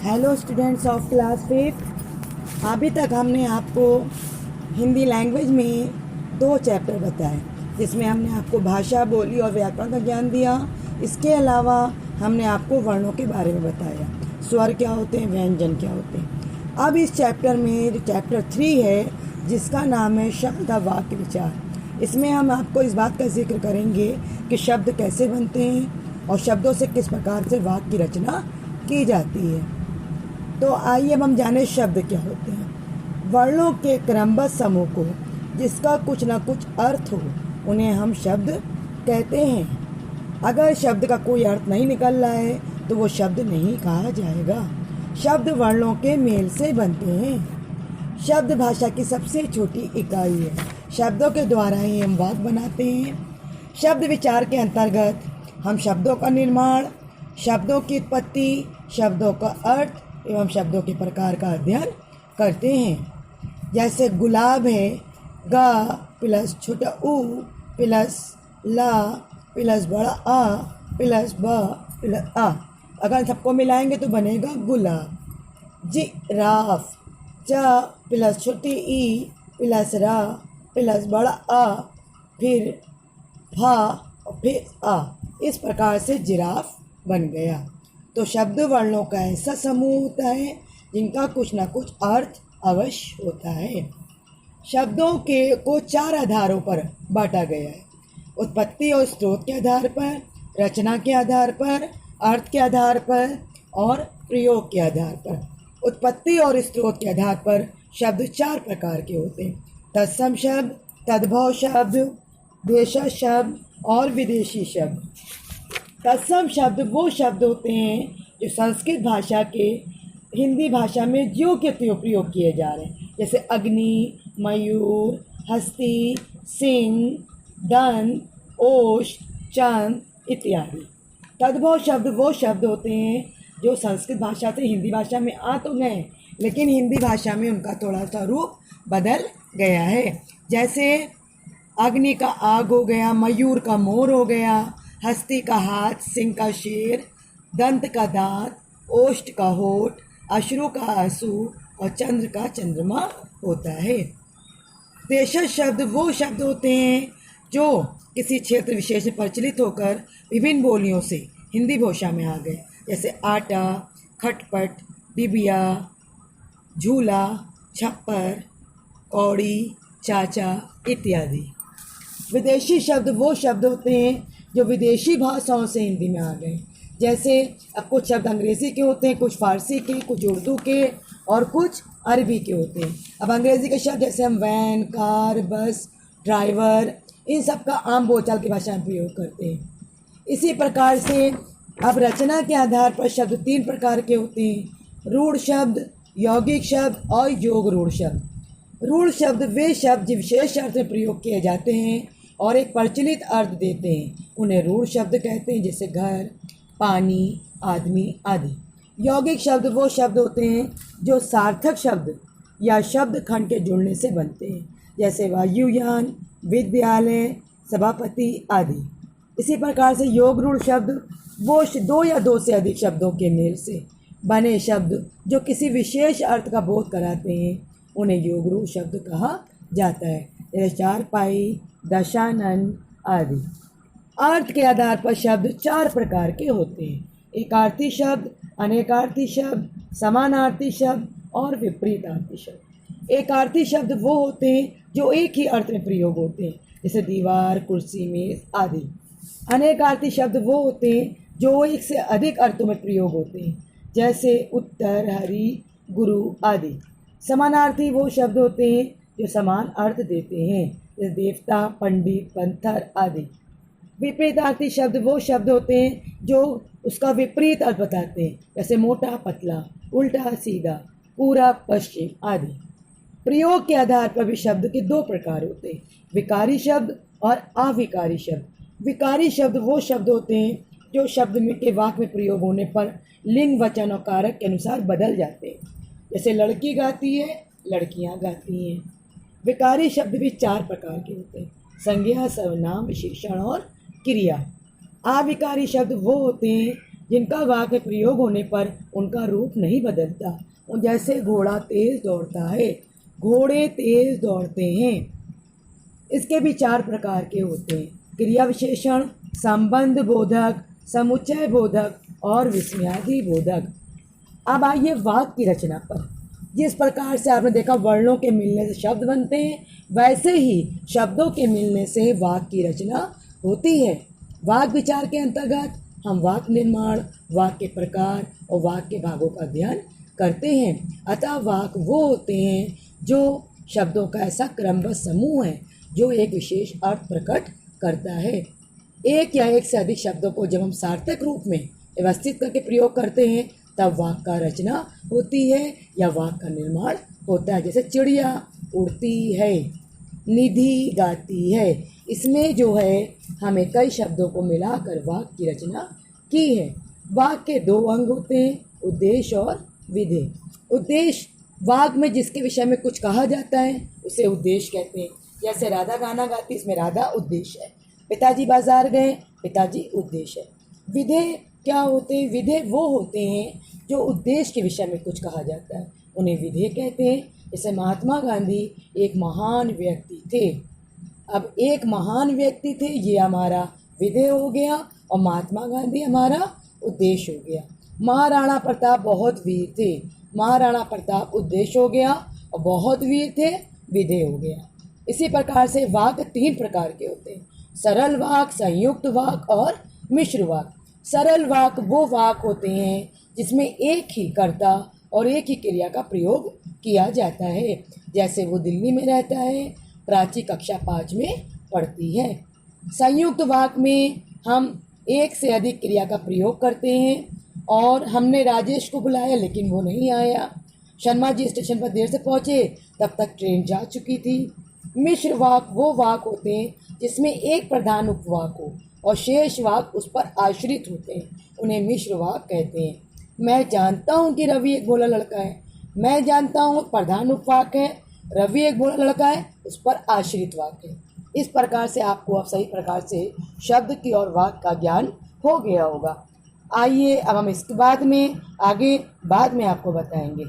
Hello students of class 5। अभी तक हमने आपको हिंदी लैंग्वेज में 2 चैप्टर बताए, जिसमें हमने आपको भाषा, बोली और व्याकरण का ज्ञान दिया। इसके अलावा हमने आपको वर्णों के बारे में बताया, स्वर क्या होते हैं, व्यंजन क्या होते हैं। अब इस चैप्टर में जो चैप्टर 3 है, जिसका नाम है शब्द का वाक्य विचार, इसमें हम आपको इस बात का जिक्र करेंगे कि शब्द कैसे बनते हैं और शब्दों से किस प्रकार से वाक्य की रचना की जाती है। तो आइए अब हम जाने शब्द क्या होते हैं। वर्णों के क्रमबद्ध समूह को जिसका कुछ ना कुछ अर्थ हो, उन्हें हम शब्द कहते हैं। अगर शब्द का कोई अर्थ नहीं निकल रहा है तो वो शब्द नहीं कहा जाएगा। शब्द वर्णों के मेल से बनते हैं। शब्द भाषा की सबसे छोटी इकाई है। शब्दों के द्वारा ही हम वाक्य बनाते हैं। शब्द विचार के अंतर्गत हम शब्दों का निर्माण, शब्दों की उत्पत्ति, शब्दों का अर्थ एवं शब्दों के प्रकार का अध्ययन करते हैं। जैसे गुलाब है, गा प्लस छोटा ऊ प्लस ला प्लस बड़ा आ प्लस ब प्लस आ, अगर सबको मिलाएंगे तो बनेगा गुलाब। जिराफ, ज प्लस छोटी ई प्लस रा प्लस बड़ा आ फिर फा और फिर आ, इस प्रकार से जिराफ बन गया। तो शब्द वर्णों का ऐसा समूह होता है जिनका कुछ ना कुछ अर्थ अवश्य होता है। शब्दों के को 4 आधारों पर बांटा गया है: उत्पत्ति और स्रोत के आधार पर, रचना के आधार पर, अर्थ के आधार पर और प्रयोग के आधार पर। उत्पत्ति और स्रोत के आधार पर शब्द 4 प्रकार के होते हैं: तत्सम शब्द, तद्भव शब्द, देशज शब्द और विदेशी शब्द। तत्सम शब्द वो शब्द होते हैं जो संस्कृत भाषा के हिंदी भाषा में ज्यों के त्यों प्रयोग किए जा रहे हैं, जैसे अग्नि, मयूर, हस्ती, सिंह, दंत, ओष, चंद इत्यादि। तद्भव शब्द वो शब्द होते हैं जो संस्कृत भाषा से हिंदी भाषा में आ तो गए, लेकिन हिंदी भाषा में उनका थोड़ा सा रूप बदल गया है। जैसे अग्नि का आग हो गया, मयूर का मोर हो गया, हस्ती का हाथ, सिंह का शेर, दंत का दांत, ओष्ठ का होठ, अश्रु का आंसू और चंद्र का चंद्रमा होता है। देशज शब्द वो शब्द होते हैं जो किसी क्षेत्र विशेष में प्रचलित होकर विभिन्न बोलियों से हिंदी भाषा में आ गए, जैसे आटा, खटपट, डिबिया, झूला, छप्पर, कौड़ी, चाचा इत्यादि। विदेशी शब्द वो शब्द होते हैं जो विदेशी भाषाओं से हिंदी में आ गए, जैसे अब कुछ शब्द अंग्रेज़ी के होते हैं, कुछ फारसी के, कुछ उर्दू के और कुछ अरबी के होते हैं। अब अंग्रेज़ी के शब्द जैसे हम वैन, कार, बस, ड्राइवर, इन सब का आम बोलचाल की भाषा में प्रयोग करते हैं। इसी प्रकार से अब रचना के आधार पर शब्द 3 प्रकार के होते हैं: रूढ़ शब्द, यौगिक शब्द और योग रूढ़ शब्द। रूढ़ शब्द वे शब्द जो विशेष अर्थ में प्रयोग किए जाते हैं और एक प्रचलित अर्थ देते हैं, उन्हें रूढ़ शब्द कहते हैं, जैसे घर, पानी, आदमी आदि। यौगिक शब्द वो शब्द होते हैं जो सार्थक शब्द या शब्द खंड के जुड़ने से बनते हैं, जैसे वायुयान, विद्यालय, सभापति आदि। इसी प्रकार से योग रूढ़ शब्द वो 2 या 2 से अधिक शब्दों के मेल से बने शब्द जो किसी विशेष अर्थ का बोध कराते हैं, उन्हें योग रूढ़ शब्द कहा जाता है, जैसे चारपाई, दशानन आदि। अर्थ के आधार पर शब्द 4 प्रकार के होते हैं: एकार्थी शब्द, अनेकार्थी शब्द, समानार्थी शब्द और विपरीतार्थी शब्द। एकार्थी शब्द वो होते हैं जो एक ही अर्थ में प्रयोग होते हैं, जैसे दीवार, कुर्सी, मेज आदि। अनेकार्थी शब्द वो होते हैं जो एक से अधिक अर्थों में प्रयोग होते हैं, जैसे उत्तर, हरि, गुरु आदि। समानार्थी वो शब्द होते हैं जो समान अर्थ देते हैं, जैसे देवता, पंडित, पंथर आदि। विपरीतार्थी शब्द वो शब्द होते हैं जो उसका विपरीत अर्थ बताते हैं, जैसे मोटा, पतला, उल्टा, सीधा, पूरा, पश्चिम आदि। प्रयोग के आधार पर भी शब्द के 2 प्रकार होते हैं: विकारी शब्द और अविकारी शब्द। विकारी शब्द वो शब्द होते हैं जो शब्द में के वाक्य में प्रयोग होने पर लिंग, वचन और कारक के अनुसार बदल जाते हैं, जैसे लड़की गाती है, लड़कियां गाती हैं। विकारी शब्द भी 4 प्रकार के होते हैं: संज्ञा, सर्वनाम, विशेषण और क्रिया। अविकारी शब्द वो होते हैं जिनका वाक्य प्रयोग होने पर उनका रूप नहीं बदलता। जैसे घोड़ा तेज दौड़ता है, घोड़े तेज दौड़ते हैं। इसके भी 4 प्रकार के होते हैं: क्रिया विशेषण, संबंध बोधक, समुच्चय बोधक और विस्मयादि बोधक। अब आइए वाक्य की रचना पर। जिस प्रकार से आपने देखा वर्णों के मिलने से शब्द बनते हैं, वैसे ही शब्दों के मिलने से वाक्य की रचना होती है। वाक्य विचार के अंतर्गत हम वाक्य निर्माण, वाक्य के प्रकार और वाक्य के भागों का अध्ययन करते हैं। अतः वाक्य वो होते हैं जो शब्दों का ऐसा क्रमबद्ध समूह है जो एक विशेष अर्थ प्रकट करता है। एक या एक से अधिक शब्दों को जब हम सार्थक रूप में व्यवस्थित करके प्रयोग करते हैं तब वाक्य का रचना होती है या वाक्य का निर्माण होता है। जैसे चिड़िया उड़ती है, निधि गाती है। इसमें जो है हमें कई शब्दों को मिलाकर वाक्य की रचना की है। वाक्य के 2 अंग होते हैं, उद्देश्य और विधेय। उद्देश्य वाक्य में जिसके विषय में कुछ कहा जाता है उसे उद्देश्य कहते हैं। जैसे राधा गाना गाती, इसमें राधा उद्देश्य है। पिताजी बाजार गए, पिताजी उद्देश्य है। विधेय क्या होते हैं? विधेय वो होते हैं जो उद्देश्य के विषय में कुछ कहा जाता है, उन्हें विधेय कहते हैं। जैसे महात्मा गांधी एक महान व्यक्ति थे। अब एक महान व्यक्ति थे, ये हमारा विधेय हो गया और महात्मा गांधी हमारा उद्देश्य हो गया। महाराणा प्रताप बहुत वीर थे, महाराणा प्रताप उद्देश्य हो गया और बहुत वीर थे विधेय हो गया। इसी प्रकार से वाक्य 3 प्रकार के होते हैं: सरल वाक्य, संयुक्त वाक्य और मिश्र वाक्य। सरल वाक्य वो वाक्य होते हैं जिसमें एक ही कर्ता और एक ही क्रिया का प्रयोग किया जाता है। जैसे वो दिल्ली में रहता है, प्राची कक्षा 5 में पढ़ती है। संयुक्त वाक्य में हम एक से अधिक क्रिया का प्रयोग करते हैं और हमने राजेश को बुलाया लेकिन वो नहीं आया। शर्मा जी स्टेशन पर देर से पहुँचे, तब तक ट्रेन जा चुकी थी। मिश्र वाक्य वो वाक्य होते हैं जिसमें एक प्रधान उपवाक्य हो और शेष वाक्य उस पर आश्रित होते हैं, उन्हें मिश्र वाक्य कहते हैं। मैं जानता हूँ कि रवि एक भोला लड़का है, मैं जानता हूँ प्रधान उपवाक्य है, रवि एक भोला लड़का है उस पर आश्रित वाक्य है। इस प्रकार से आपको अब सही प्रकार से शब्द की और वाक्य का ज्ञान हो गया होगा। आइए अब हम इसके बाद में आपको बताएंगे।